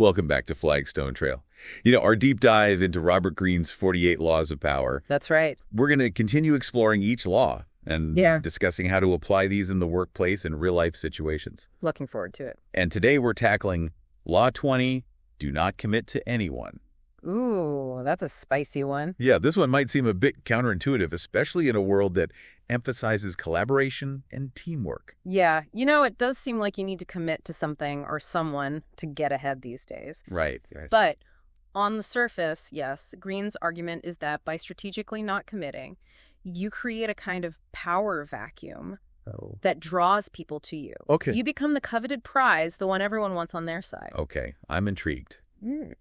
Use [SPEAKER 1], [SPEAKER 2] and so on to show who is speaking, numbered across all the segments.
[SPEAKER 1] Welcome back to Flagstone Trail. Our deep dive into Robert Greene's 48 Laws of Power.
[SPEAKER 2] That's right.
[SPEAKER 1] We're going to continue exploring each law and discussing how to apply these in the workplace and real-life situations.
[SPEAKER 2] Looking forward to it.
[SPEAKER 1] And today we're tackling Law 20, do not commit to anyone.
[SPEAKER 2] Ooh, that's a spicy one.
[SPEAKER 1] Yeah, this one might seem a bit counterintuitive, especially in a world that emphasizes collaboration and teamwork.
[SPEAKER 2] Yeah, it does seem like you need to commit to something or someone to get ahead these days.
[SPEAKER 1] Right. Yes.
[SPEAKER 2] But on the surface, yes, Greene's argument is that by strategically not committing, you create a kind of power vacuum that draws people to you.
[SPEAKER 1] Okay.
[SPEAKER 2] You become the coveted prize, the one everyone wants on their side.
[SPEAKER 1] Okay, I'm intrigued.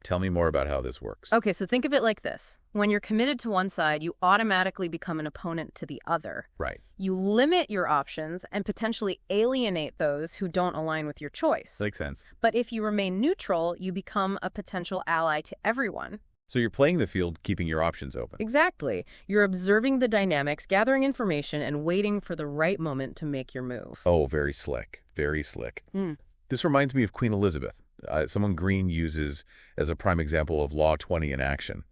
[SPEAKER 1] Tell me more about how this works.
[SPEAKER 2] Okay, so think of it like this. When you're committed to one side, you automatically become an opponent to the other.
[SPEAKER 1] Right.
[SPEAKER 2] You limit your options and potentially alienate those who don't align with your choice.
[SPEAKER 1] Makes sense.
[SPEAKER 2] But if you remain neutral, you become a potential ally to everyone.
[SPEAKER 1] So you're playing the field, keeping your options open.
[SPEAKER 2] Exactly. You're observing the dynamics, gathering information, and waiting for the right moment to make your move.
[SPEAKER 1] Oh, very slick. Very slick. This reminds me of Queen Elizabeth. Someone Greene uses as a prime example of Law 20 in action.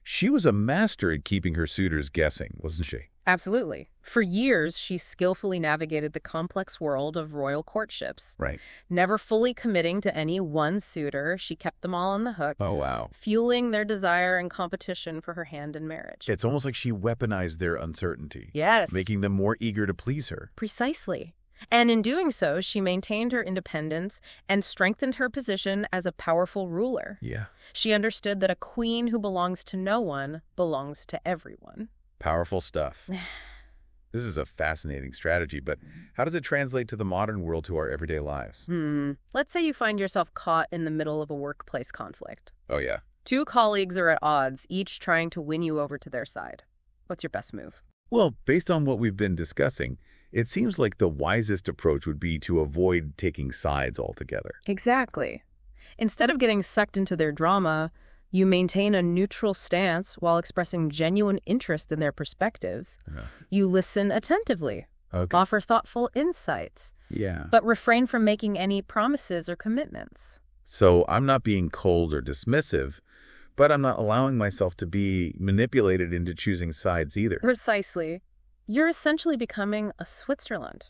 [SPEAKER 1] She was a master at keeping her suitors guessing, wasn't she?
[SPEAKER 2] Absolutely. For years, she skillfully navigated the complex world of royal courtships.
[SPEAKER 1] Right.
[SPEAKER 2] Never fully committing to any one suitor, she kept them all on the hook.
[SPEAKER 1] Oh, wow.
[SPEAKER 2] Fueling their desire and competition for her hand in marriage.
[SPEAKER 1] It's almost like she weaponized their uncertainty.
[SPEAKER 2] Yes.
[SPEAKER 1] Making them more eager to please her.
[SPEAKER 2] Precisely. And in doing so, she maintained her independence and strengthened her position as a powerful ruler.
[SPEAKER 1] Yeah.
[SPEAKER 2] She understood that a queen who belongs to no one belongs to everyone.
[SPEAKER 1] Powerful stuff. This is a fascinating strategy, but how does it translate to the modern world, to our everyday lives?
[SPEAKER 2] Let's say you find yourself caught in the middle of a workplace conflict.
[SPEAKER 1] Oh, yeah.
[SPEAKER 2] Two colleagues are at odds, each trying to win you over to their side. What's your best move?
[SPEAKER 1] Well, based on what we've been discussing, it seems like the wisest approach would be to avoid taking sides altogether.
[SPEAKER 2] Exactly. Instead of getting sucked into their drama, you maintain a neutral stance while expressing genuine interest in their perspectives. You listen attentively, offer thoughtful insights, but refrain from making any promises or commitments.
[SPEAKER 1] So I'm not being cold or dismissive, but I'm not allowing myself to be manipulated into choosing sides either.
[SPEAKER 2] Precisely. You're essentially becoming a Switzerland.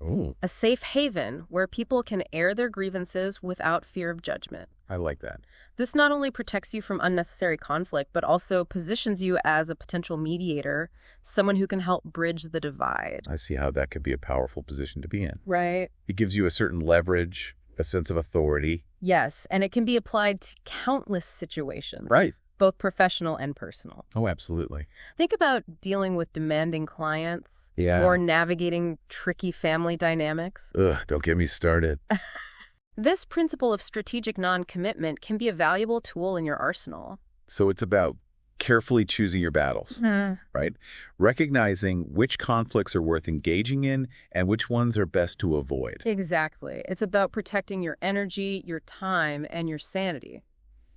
[SPEAKER 1] Ooh.
[SPEAKER 2] A safe haven where people can air their grievances without fear of judgment.
[SPEAKER 1] I like that.
[SPEAKER 2] This not only protects you from unnecessary conflict, but also positions you as a potential mediator, someone who can help bridge the divide.
[SPEAKER 1] I see how that could be a powerful position to be in.
[SPEAKER 2] Right.
[SPEAKER 1] It gives you a certain leverage, a sense of authority.
[SPEAKER 2] Yes, and it can be applied to countless situations.
[SPEAKER 1] Right.
[SPEAKER 2] Both professional and personal.
[SPEAKER 1] Oh, absolutely.
[SPEAKER 2] Think about dealing with demanding clients or navigating tricky family dynamics.
[SPEAKER 1] Ugh, don't get me started.
[SPEAKER 2] This principle of strategic non-commitment can be a valuable tool in your arsenal.
[SPEAKER 1] So it's about carefully choosing your battles, right? Recognizing which conflicts are worth engaging in and which ones are best to avoid.
[SPEAKER 2] Exactly. It's about protecting your energy, your time, and your sanity.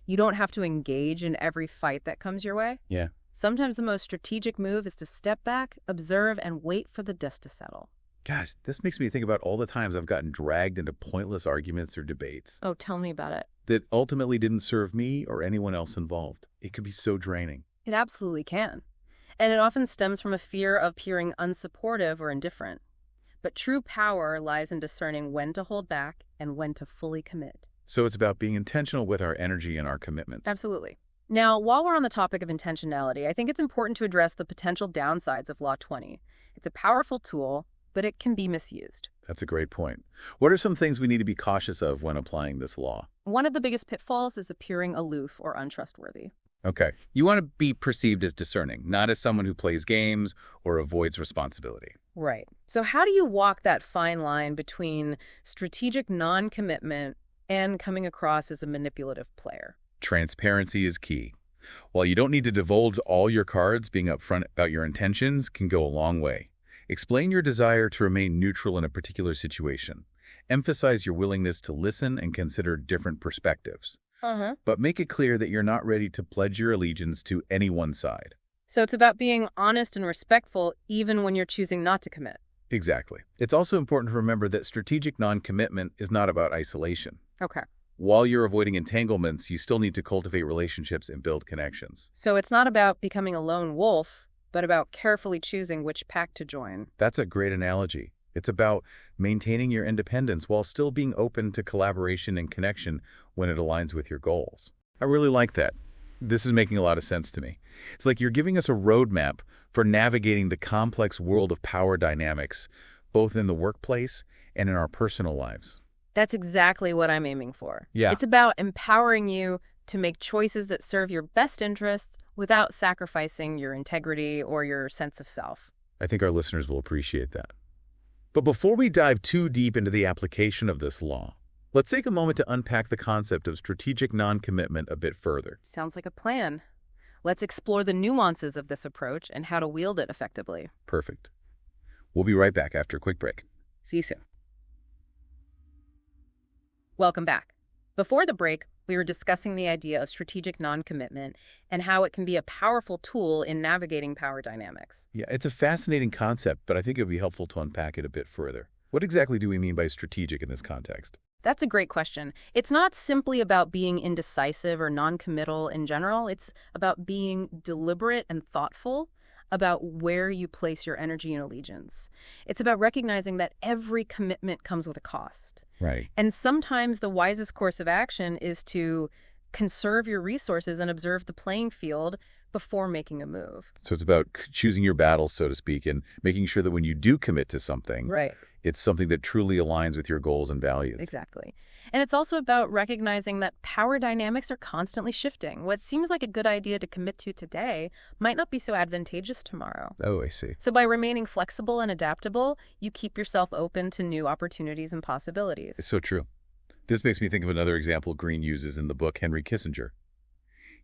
[SPEAKER 2] You don't have to engage in every fight that comes your way.
[SPEAKER 1] Yeah.
[SPEAKER 2] Sometimes the most strategic move is to step back, observe, and wait for the dust to settle.
[SPEAKER 1] Gosh, this makes me think about all the times I've gotten dragged into pointless arguments or debates.
[SPEAKER 2] Oh, tell me about it.
[SPEAKER 1] That ultimately didn't serve me or anyone else involved. It could be so draining.
[SPEAKER 2] It absolutely can. And it often stems from a fear of appearing unsupportive or indifferent. But true power lies in discerning when to hold back and when to fully commit.
[SPEAKER 1] So it's about being intentional with our energy and our commitments.
[SPEAKER 2] Absolutely. Now, while we're on the topic of intentionality, I think it's important to address the potential downsides of Law 20. It's a powerful tool, but it can be misused.
[SPEAKER 1] That's a great point. What are some things we need to be cautious of when applying this law?
[SPEAKER 2] One of the biggest pitfalls is appearing aloof or untrustworthy.
[SPEAKER 1] Okay. You want to be perceived as discerning, not as someone who plays games or avoids responsibility.
[SPEAKER 2] Right. So how do you walk that fine line between strategic non-commitment and coming across as a manipulative player?
[SPEAKER 1] Transparency is key. While you don't need to divulge all your cards, being upfront about your intentions can go a long way. Explain your desire to remain neutral in a particular situation. Emphasize your willingness to listen and consider different perspectives. But make it clear that you're not ready to pledge your allegiance to any one side.
[SPEAKER 2] So it's about being honest and respectful even when you're choosing not to commit.
[SPEAKER 1] Exactly. It's also important to remember that strategic non-commitment is not about isolation.
[SPEAKER 2] Okay.
[SPEAKER 1] while you're avoiding entanglements, you still need to cultivate relationships and build connections.
[SPEAKER 2] So it's not about becoming a lone wolf, but about carefully choosing which pack to join.
[SPEAKER 1] That's a great analogy. It's about maintaining your independence while still being open to collaboration and connection when it aligns with your goals. I really like that. This is making a lot of sense to me. It's like you're giving us a roadmap for navigating the complex world of power dynamics, both in the workplace and in our personal lives.
[SPEAKER 2] That's exactly what I'm aiming for.
[SPEAKER 1] Yeah.
[SPEAKER 2] It's about empowering you to make choices that serve your best interests without sacrificing your integrity or your sense of self.
[SPEAKER 1] I think our listeners will appreciate that. But before we dive too deep into the application of this law, let's take a moment to unpack the concept of strategic non-commitment a bit further.
[SPEAKER 2] Sounds like a plan. Let's explore the nuances of this approach and how to wield it effectively.
[SPEAKER 1] Perfect. We'll be right back after a quick break.
[SPEAKER 2] See you soon. Welcome back. Before the break, we were discussing the idea of strategic non-commitment and how it can be a powerful tool in navigating power dynamics.
[SPEAKER 1] Yeah, it's a fascinating concept, but I think it would be helpful to unpack it a bit further. What exactly do we mean by strategic in this context?
[SPEAKER 2] That's a great question. It's not simply about being indecisive or non-committal in general. It's about being deliberate and thoughtful about where you place your energy and allegiance. It's about recognizing that every commitment comes with a cost.
[SPEAKER 1] Right.
[SPEAKER 2] And sometimes the wisest course of action is to conserve your resources and observe the playing field before making a move.
[SPEAKER 1] So it's about choosing your battles, so to speak, and making sure that when you do commit to something,
[SPEAKER 2] Right.
[SPEAKER 1] it's something that truly aligns with your goals and values.
[SPEAKER 2] Exactly. And it's also about recognizing that power dynamics are constantly shifting. What seems like a good idea to commit to today might not be so advantageous tomorrow.
[SPEAKER 1] Oh, I see.
[SPEAKER 2] So by remaining flexible and adaptable, you keep yourself open to new opportunities and possibilities.
[SPEAKER 1] It's so true. This makes me think of another example Greene uses in the book Henry Kissinger.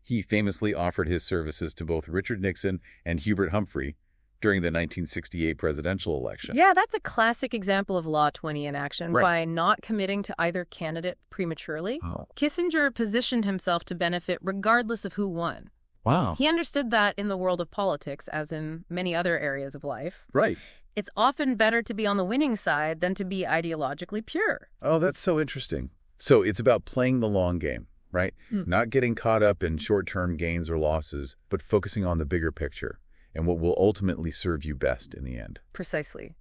[SPEAKER 1] He famously offered his services to both Richard Nixon and Hubert Humphrey during the 1968 presidential election.
[SPEAKER 2] Yeah, that's a classic example of Law 20 in action.
[SPEAKER 1] Right.
[SPEAKER 2] By not committing to either candidate prematurely,
[SPEAKER 1] Oh.
[SPEAKER 2] Kissinger positioned himself to benefit regardless of who won.
[SPEAKER 1] Wow.
[SPEAKER 2] He understood that in the world of politics, as in many other areas of life,
[SPEAKER 1] Right.
[SPEAKER 2] it's often better to be on the winning side than to be ideologically pure.
[SPEAKER 1] Oh, that's so interesting. So it's about playing the long game, right? Not getting caught up in short-term gains or losses, but focusing on the bigger picture and what will ultimately serve you best in the end.
[SPEAKER 2] Precisely.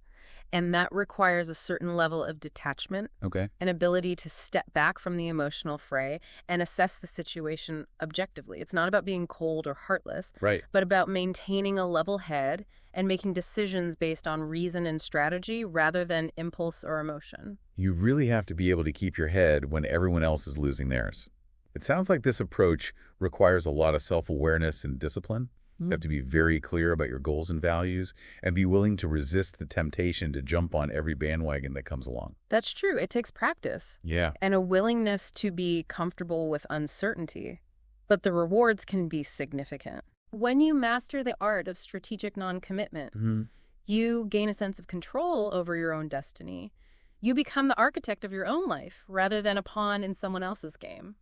[SPEAKER 2] And that requires a certain level of detachment,
[SPEAKER 1] Okay.
[SPEAKER 2] an ability to step back from the emotional fray and assess the situation objectively. It's not about being cold or heartless,
[SPEAKER 1] Right.
[SPEAKER 2] but about maintaining a level head and making decisions based on reason and strategy rather than impulse or emotion.
[SPEAKER 1] You really have to be able to keep your head when everyone else is losing theirs. It sounds like this approach requires a lot of self-awareness and discipline. You have to be very clear about your goals and values and be willing to resist the temptation to jump on every bandwagon that comes along.
[SPEAKER 2] That's true. It takes practice
[SPEAKER 1] Yeah.
[SPEAKER 2] and a willingness to be comfortable with uncertainty, but the rewards can be significant. When you master the art of strategic non-commitment, you gain a sense of control over your own destiny. You become the architect of your own life rather than a pawn in someone else's game.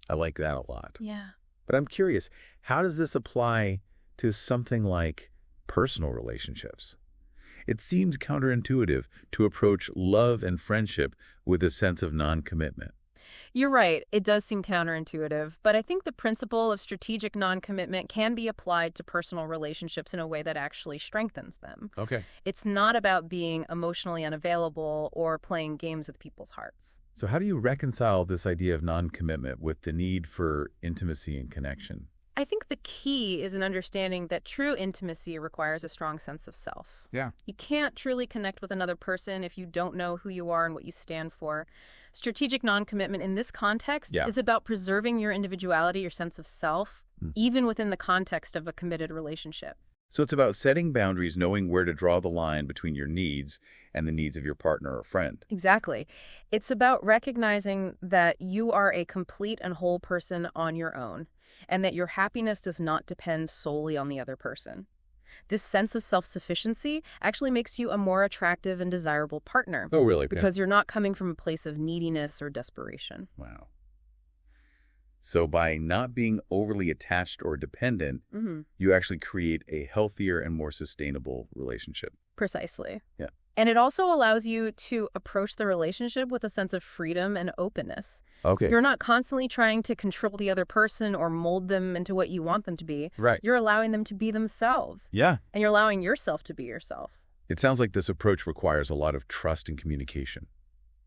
[SPEAKER 1] I like that a lot.
[SPEAKER 2] Yeah.
[SPEAKER 1] But I'm curious, how does this apply to something like personal relationships? It seems counterintuitive to approach love and friendship with a sense of non-commitment.
[SPEAKER 2] You're right. It does seem counterintuitive, but I think the principle of strategic non-commitment can be applied to personal relationships in a way that actually strengthens them.
[SPEAKER 1] Okay.
[SPEAKER 2] It's not about being emotionally unavailable or playing games with people's hearts.
[SPEAKER 1] So how do you reconcile this idea of non-commitment with the need for intimacy and connection?
[SPEAKER 2] I think the key is an understanding that true intimacy requires a strong sense of self.
[SPEAKER 1] Yeah.
[SPEAKER 2] You can't truly connect with another person if you don't know who you are and what you stand for. Strategic non-commitment in this context is about preserving your individuality, your sense of self, even within the context of a committed relationship.
[SPEAKER 1] So it's about setting boundaries, knowing where to draw the line between your needs and the needs of your partner or friend.
[SPEAKER 2] Exactly. It's about recognizing that you are a complete and whole person on your own, and that your happiness does not depend solely on the other person. This sense of self-sufficiency actually makes you a more attractive and desirable partner.
[SPEAKER 1] Oh, really?
[SPEAKER 2] Because you're not coming from a place of neediness or desperation.
[SPEAKER 1] Wow. So by not being overly attached or dependent, you actually create a healthier and more sustainable relationship.
[SPEAKER 2] Precisely.
[SPEAKER 1] Yeah.
[SPEAKER 2] And it also allows you to approach the relationship with a sense of freedom and openness.
[SPEAKER 1] Okay.
[SPEAKER 2] You're not constantly trying to control the other person or mold them into what you want them to be.
[SPEAKER 1] Right.
[SPEAKER 2] You're allowing them to be themselves.
[SPEAKER 1] Yeah.
[SPEAKER 2] And you're allowing yourself to be yourself.
[SPEAKER 1] It sounds like this approach requires a lot of trust and communication.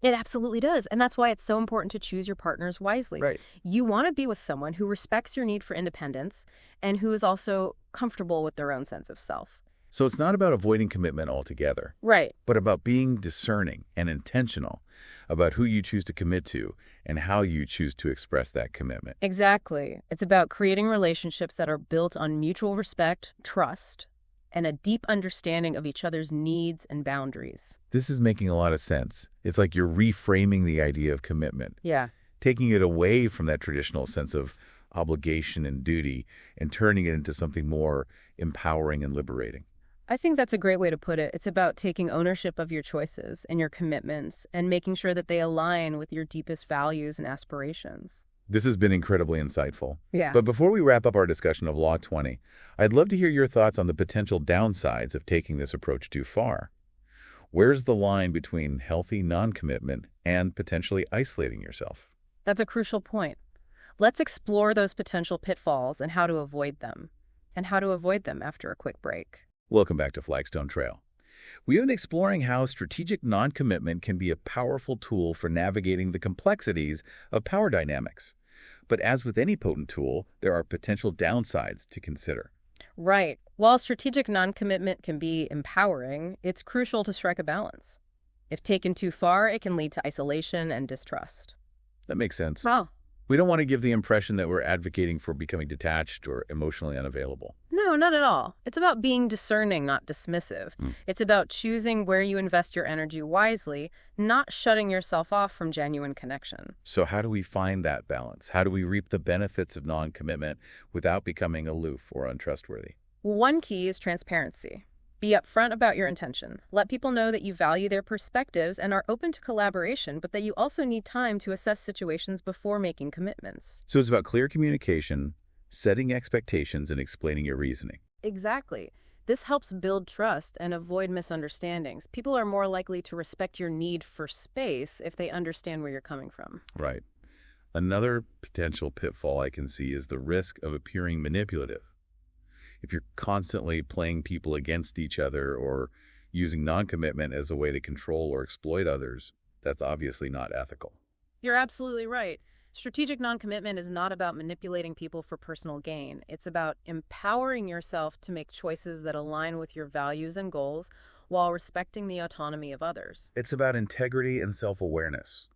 [SPEAKER 2] It absolutely does. And that's why it's so important to choose your partners wisely.
[SPEAKER 1] Right.
[SPEAKER 2] You want to be with someone who respects your need for independence and who is also comfortable with their own sense of self.
[SPEAKER 1] So it's not about avoiding commitment altogether.
[SPEAKER 2] Right.
[SPEAKER 1] But about being discerning and intentional about who you choose to commit to and how you choose to express that commitment.
[SPEAKER 2] Exactly. It's about creating relationships that are built on mutual respect, trust, and a deep understanding of each other's needs and boundaries.
[SPEAKER 1] This is making a lot of sense. It's like you're reframing the idea of commitment,
[SPEAKER 2] Yeah.
[SPEAKER 1] taking it away from that traditional sense of obligation and duty and turning it into something more empowering and liberating.
[SPEAKER 2] I think that's a great way to put it. It's about taking ownership of your choices and your commitments and making sure that they align with your deepest values and aspirations.
[SPEAKER 1] This has been incredibly insightful.
[SPEAKER 2] Yeah.
[SPEAKER 1] But before we wrap up our discussion of Law 20, I'd love to hear your thoughts on the potential downsides of taking this approach too far. Where's the line between healthy non-commitment and potentially isolating yourself?
[SPEAKER 2] That's a crucial point. Let's explore those potential pitfalls and how to avoid them. And how to avoid them after a quick break.
[SPEAKER 1] Welcome back to Flagstone Trail. We've been exploring how strategic non-commitment can be a powerful tool for navigating the complexities of power dynamics. But as with any potent tool, there are potential downsides to consider.
[SPEAKER 2] Right. While strategic non-commitment can be empowering, it's crucial to strike a balance. If taken too far, it can lead to isolation and distrust.
[SPEAKER 1] That makes sense.
[SPEAKER 2] Wow.
[SPEAKER 1] We don't want to give the impression that we're advocating for becoming detached or emotionally unavailable.
[SPEAKER 2] No, not at all. It's about being discerning, not dismissive. It's about choosing where you invest your energy wisely, not shutting yourself off from genuine connection.
[SPEAKER 1] So how do we find that balance? How do we reap the benefits of non-commitment without becoming aloof or untrustworthy?
[SPEAKER 2] One key is transparency. Be upfront about your intention. Let people know that you value their perspectives and are open to collaboration, but that you also need time to assess situations before making commitments.
[SPEAKER 1] So it's about clear communication, setting expectations, and explaining your reasoning.
[SPEAKER 2] Exactly. This helps build trust and avoid misunderstandings. People are more likely to respect your need for space if they understand where you're coming from.
[SPEAKER 1] Right. Another potential pitfall I can see is the risk of appearing manipulative. If you're constantly playing people against each other or using non-commitment as a way to control or exploit others, that's obviously not ethical.
[SPEAKER 2] You're absolutely right. Strategic non-commitment is not about manipulating people for personal gain. It's about empowering yourself to make choices that align with your values and goals while respecting the autonomy of others.
[SPEAKER 1] It's about integrity and self-awareness,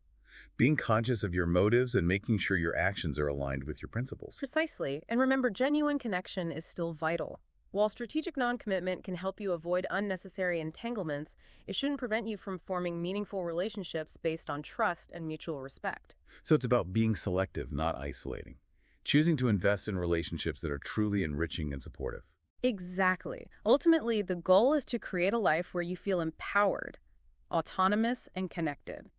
[SPEAKER 1] being conscious of your motives and making sure your actions are aligned with your principles.
[SPEAKER 2] Precisely. And remember, genuine connection is still vital. While strategic non-commitment can help you avoid unnecessary entanglements, it shouldn't prevent you from forming meaningful relationships based on trust and mutual respect.
[SPEAKER 1] So it's about being selective, not isolating, choosing to invest in relationships that are truly enriching and supportive.
[SPEAKER 2] Exactly. Ultimately, the goal is to create a life where you feel empowered, autonomous, and connected.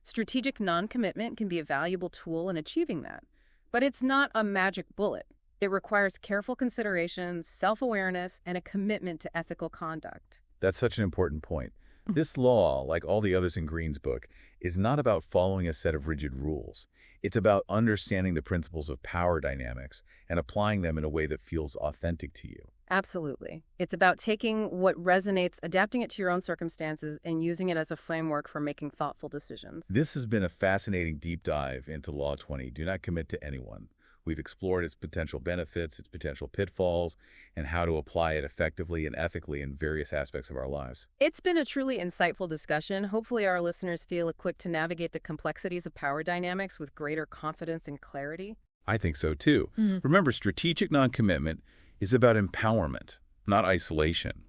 [SPEAKER 2] Strategic non-commitment can be a valuable tool in achieving that, but it's not a magic bullet. It requires careful consideration, self-awareness, and a commitment to ethical conduct.
[SPEAKER 1] That's such an important point. This law, like all the others in Greene's book, is not about following a set of rigid rules. It's about understanding the principles of power dynamics and applying them in a way that feels authentic to you.
[SPEAKER 2] Absolutely. It's about taking what resonates, adapting it to your own circumstances, and using it as a framework for making thoughtful decisions.
[SPEAKER 1] This has been a fascinating deep dive into Law 20. Do not commit to anyone. We've explored its potential benefits, its potential pitfalls, and how to apply it effectively and ethically in various aspects of our lives.
[SPEAKER 2] It's been a truly insightful discussion. Hopefully our listeners feel equipped to navigate the complexities of power dynamics with greater confidence and clarity.
[SPEAKER 1] I think so, too. Remember, strategic non-commitment is about empowerment, not isolation.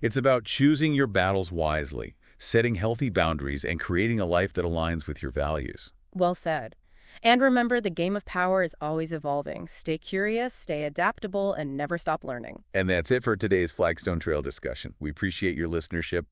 [SPEAKER 1] It's about choosing your battles wisely, setting healthy boundaries, and creating a life that aligns with your values.
[SPEAKER 2] Well said. And remember, the game of power is always evolving. Stay curious, stay adaptable, and never stop learning.
[SPEAKER 1] And that's it for today's Flagstone Trail discussion. We appreciate your listenership.